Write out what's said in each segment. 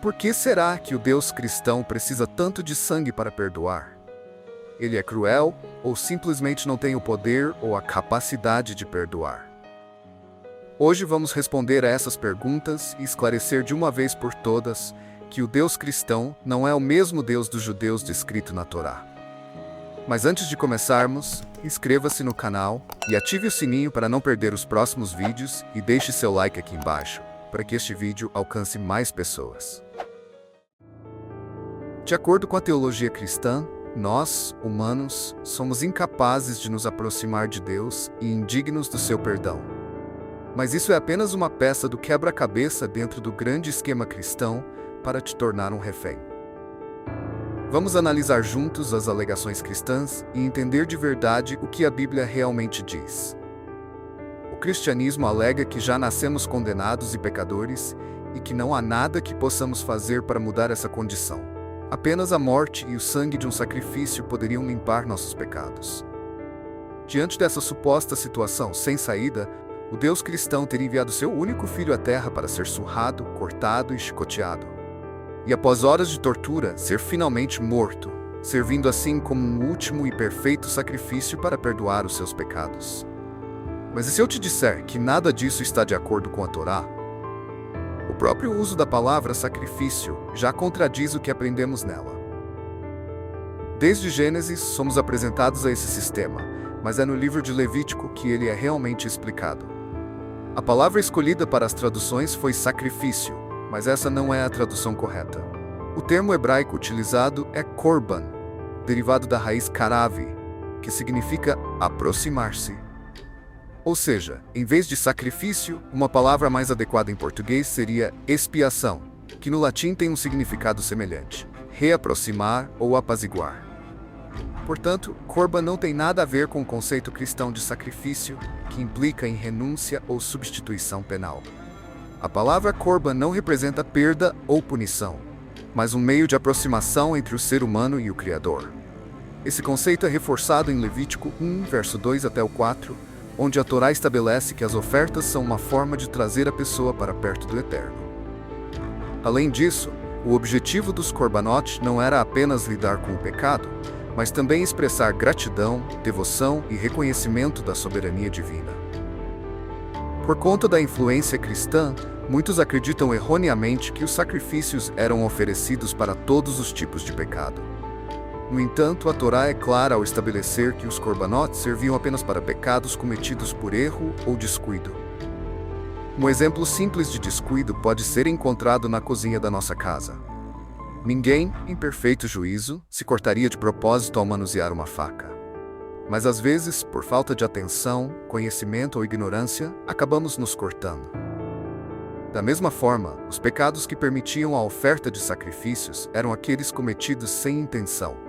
Por que será que o Deus cristão precisa tanto de sangue para perdoar? Ele é cruel ou simplesmente não tem o poder ou a capacidade de perdoar? Hoje vamos responder a essas perguntas e esclarecer de uma vez por todas que o Deus cristão não é o mesmo Deus dos judeus descrito na Torá. Mas antes de começarmos, inscreva-se no canal e ative o sininho para não perder os próximos vídeos e deixe seu like aqui embaixo, para que este vídeo alcance mais pessoas. De acordo com a teologia cristã, nós, humanos, somos incapazes de nos aproximar de Deus e indignos do seu perdão. Mas isso é apenas uma peça do quebra-cabeça dentro do grande esquema cristão para te tornar um refém. Vamos analisar juntos as alegações cristãs e entender de verdade o que a Bíblia realmente diz. O cristianismo alega que já nascemos condenados e pecadores e que não há nada que possamos fazer para mudar essa condição. Apenas a morte e o sangue de um sacrifício poderiam limpar nossos pecados. Diante dessa suposta situação sem saída, o Deus cristão teria enviado seu único filho à terra para ser surrado, cortado e chicoteado. E após horas de tortura, ser finalmente morto, servindo assim como um último e perfeito sacrifício para perdoar os seus pecados. Mas e se eu te disser que nada disso está de acordo com a Torá? O próprio uso da palavra sacrifício já contradiz o que aprendemos nela. Desde Gênesis, somos apresentados a esse sistema, mas é no livro de Levítico que ele é realmente explicado. A palavra escolhida para as traduções foi sacrifício, mas essa não é a tradução correta. O termo hebraico utilizado é korban, derivado da raiz karavi, que significa aproximar-se. Ou seja, em vez de sacrifício, uma palavra mais adequada em português seria expiação, que no latim tem um significado semelhante: reaproximar ou apaziguar. Portanto, korban não tem nada a ver com o conceito cristão de sacrifício, que implica em renúncia ou substituição penal. A palavra korban não representa perda ou punição, mas um meio de aproximação entre o ser humano e o Criador. Esse conceito é reforçado em Levítico 1, verso 2 até o 4, onde a Torá estabelece que as ofertas são uma forma de trazer a pessoa para perto do Eterno. Além disso, o objetivo dos korbanot não era apenas lidar com o pecado, mas também expressar gratidão, devoção e reconhecimento da soberania divina. Por conta da influência cristã, muitos acreditam erroneamente que os sacrifícios eram oferecidos para todos os tipos de pecado. No entanto, a Torá é clara ao estabelecer que os korbanot serviam apenas para pecados cometidos por erro ou descuido. Um exemplo simples de descuido pode ser encontrado na cozinha da nossa casa. Ninguém, em perfeito juízo, se cortaria de propósito ao manusear uma faca. Mas às vezes, por falta de atenção, conhecimento ou ignorância, acabamos nos cortando. Da mesma forma, os pecados que permitiam a oferta de sacrifícios eram aqueles cometidos sem intenção.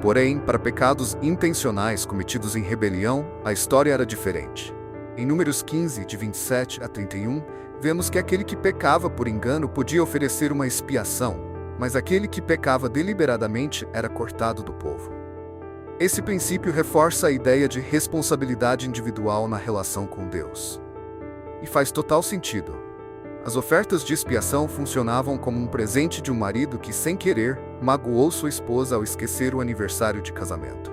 Porém, para pecados intencionais cometidos em rebelião, a história era diferente. Em Números 15, de 27 a 31, vemos que aquele que pecava por engano podia oferecer uma expiação, mas aquele que pecava deliberadamente era cortado do povo. Esse princípio reforça a ideia de responsabilidade individual na relação com Deus. E faz total sentido. As ofertas de expiação funcionavam como um presente de um marido que, sem querer, magoou sua esposa ao esquecer o aniversário de casamento.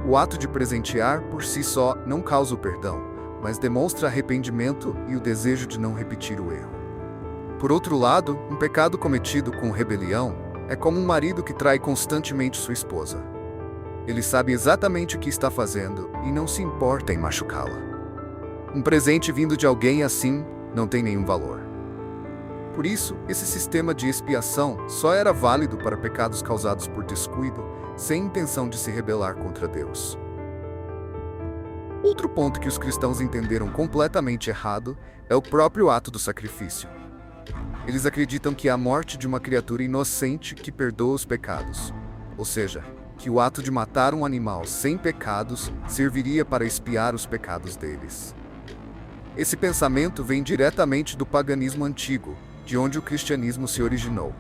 O ato de presentear, por si só, não causa o perdão, mas demonstra arrependimento e o desejo de não repetir o erro. Por outro lado, um pecado cometido com rebelião é como um marido que trai constantemente sua esposa. Ele sabe exatamente o que está fazendo e não se importa em machucá-la. Um presente vindo de alguém assim não tem nenhum valor. Por isso, esse sistema de expiação só era válido para pecados causados por descuido, sem intenção de se rebelar contra Deus. Outro ponto que os cristãos entenderam completamente errado é o próprio ato do sacrifício. Eles acreditam que é a morte de uma criatura inocente que perdoa os pecados, ou seja, que o ato de matar um animal sem pecados serviria para expiar os pecados deles. Esse pensamento vem diretamente do paganismo antigo, de onde o cristianismo se originou.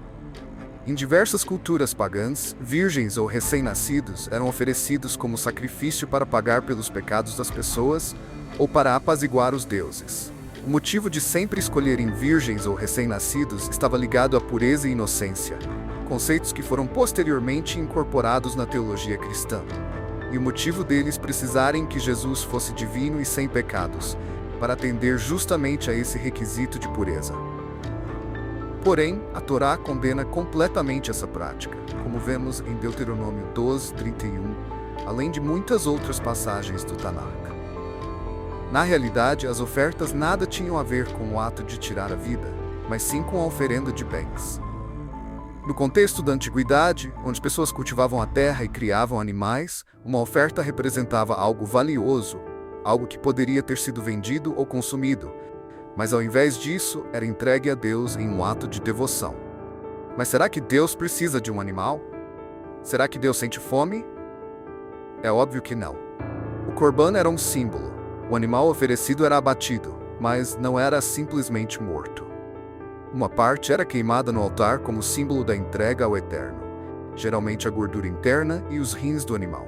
Em diversas culturas pagãs, virgens ou recém-nascidos eram oferecidos como sacrifício para pagar pelos pecados das pessoas ou para apaziguar os deuses. O motivo de sempre escolherem virgens ou recém-nascidos estava ligado à pureza e inocência, conceitos que foram posteriormente incorporados na teologia cristã. E o motivo deles precisarem que Jesus fosse divino e sem pecados, para atender justamente a esse requisito de pureza. Porém, a Torá condena completamente essa prática, como vemos em Deuteronômio 12:31, além de muitas outras passagens do Tanakh. Na realidade, as ofertas nada tinham a ver com o ato de tirar a vida, mas sim com a oferenda de bens. No contexto da antiguidade, onde pessoas cultivavam a terra e criavam animais, uma oferta representava algo valioso, algo que poderia ter sido vendido ou consumido, mas ao invés disso, era entregue a Deus em um ato de devoção. Mas será que Deus precisa de um animal? Será que Deus sente fome? É óbvio que não. O Corban era um símbolo. O animal oferecido era abatido, mas não era simplesmente morto. Uma parte era queimada no altar como símbolo da entrega ao Eterno, geralmente a gordura interna e os rins do animal.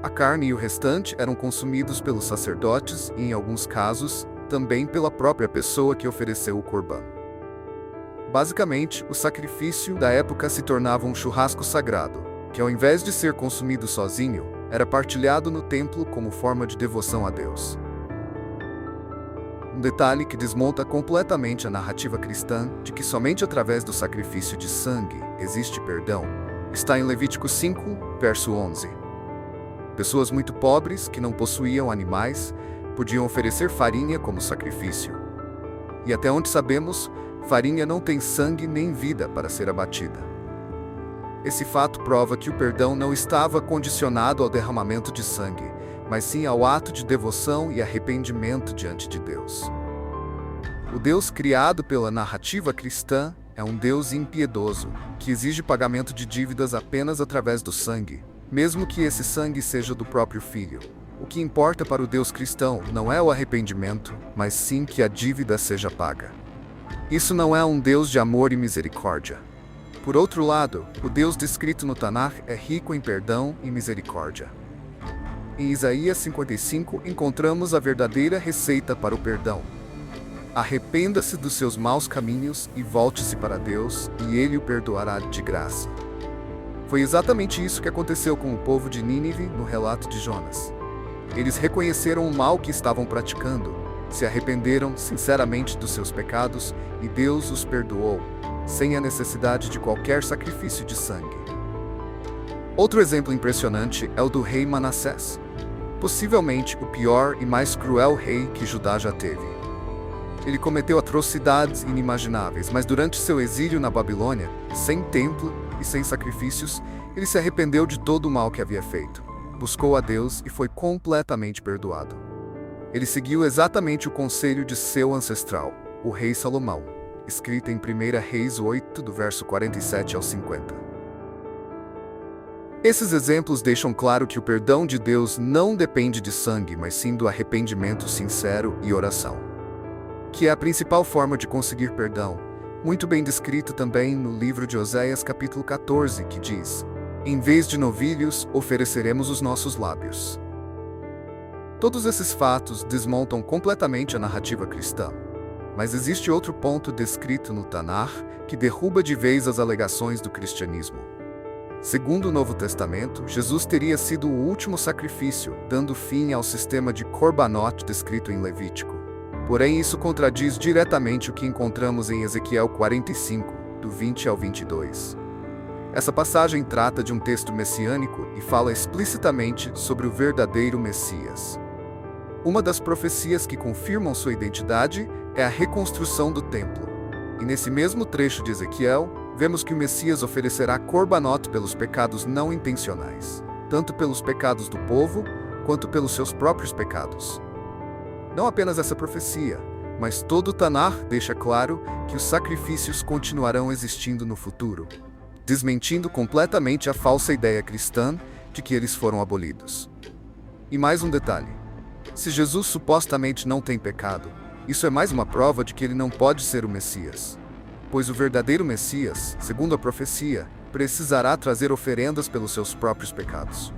A carne e o restante eram consumidos pelos sacerdotes e, em alguns casos, também pela própria pessoa que ofereceu o Corban. Basicamente, o sacrifício da época se tornava um churrasco sagrado, que ao invés de ser consumido sozinho, era partilhado no templo como forma de devoção a Deus. Um detalhe que desmonta completamente a narrativa cristã de que somente através do sacrifício de sangue existe perdão, está em Levítico 5, verso 11. Pessoas muito pobres, que não possuíam animais, podiam oferecer farinha como sacrifício. E até onde sabemos, farinha não tem sangue nem vida para ser abatida. Esse fato prova que o perdão não estava condicionado ao derramamento de sangue, mas sim ao ato de devoção e arrependimento diante de Deus. O Deus criado pela narrativa cristã é um Deus impiedoso, que exige pagamento de dívidas apenas através do sangue, mesmo que esse sangue seja do próprio Filho. O que importa para o Deus cristão não é o arrependimento, mas sim que a dívida seja paga. Isso não é um Deus de amor e misericórdia. Por outro lado, o Deus descrito no Tanakh é rico em perdão e misericórdia. Em Isaías 55 encontramos a verdadeira receita para o perdão. Arrependa-se dos seus maus caminhos e volte-se para Deus, e Ele o perdoará de graça. Foi exatamente isso que aconteceu com o povo de Nínive no relato de Jonas. Eles reconheceram o mal que estavam praticando, se arrependeram sinceramente dos seus pecados e Deus os perdoou, sem a necessidade de qualquer sacrifício de sangue. Outro exemplo impressionante é o do rei Manassés, possivelmente o pior e mais cruel rei que Judá já teve. Ele cometeu atrocidades inimagináveis, mas durante seu exílio na Babilônia, sem templo e sem sacrifícios, ele se arrependeu de todo o mal que havia feito, buscou a Deus e foi completamente perdoado. Ele seguiu exatamente o conselho de seu ancestral, o rei Salomão, escrita em 1 Reis 8, do verso 47 ao 50. Esses exemplos deixam claro que o perdão de Deus não depende de sangue, mas sim do arrependimento sincero e oração, que é a principal forma de conseguir perdão, muito bem descrito também no livro de Oséias capítulo 14, que diz: "Em vez de novilhos, ofereceremos os nossos lábios." Todos esses fatos desmontam completamente a narrativa cristã. Mas existe outro ponto descrito no Tanakh que derruba de vez as alegações do cristianismo. Segundo o Novo Testamento, Jesus teria sido o último sacrifício, dando fim ao sistema de Korbanot descrito em Levítico. Porém, isso contradiz diretamente o que encontramos em Ezequiel 45, do 20 ao 22. Essa passagem trata de um texto messiânico e fala explicitamente sobre o verdadeiro Messias. Uma das profecias que confirmam sua identidade é a reconstrução do templo. E nesse mesmo trecho de Ezequiel, vemos que o Messias oferecerá Korbanot pelos pecados não intencionais, tanto pelos pecados do povo, quanto pelos seus próprios pecados. Não apenas essa profecia, mas todo o Tanakh deixa claro que os sacrifícios continuarão existindo no futuro, desmentindo completamente a falsa ideia cristã de que eles foram abolidos. E mais um detalhe. Se Jesus supostamente não tem pecado, isso é mais uma prova de que ele não pode ser o Messias. Pois o verdadeiro Messias, segundo a profecia, precisará trazer oferendas pelos seus próprios pecados.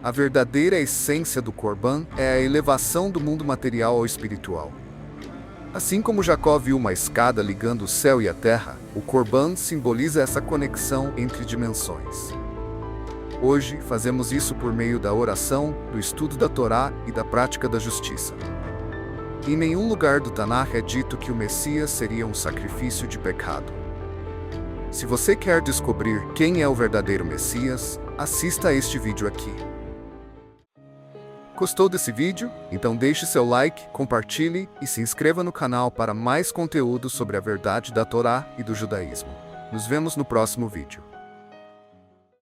A verdadeira essência do Corban é a elevação do mundo material ao espiritual. Assim como Jacó viu uma escada ligando o céu e a terra, o Corban simboliza essa conexão entre dimensões. Hoje, fazemos isso por meio da oração, do estudo da Torá e da prática da justiça. Em nenhum lugar do Tanakh é dito que o Messias seria um sacrifício de pecado. Se você quer descobrir quem é o verdadeiro Messias, assista a este vídeo aqui. Gostou desse vídeo? Então deixe seu like, compartilhe e se inscreva no canal para mais conteúdo sobre a verdade da Torá e do judaísmo. Nos vemos no próximo vídeo.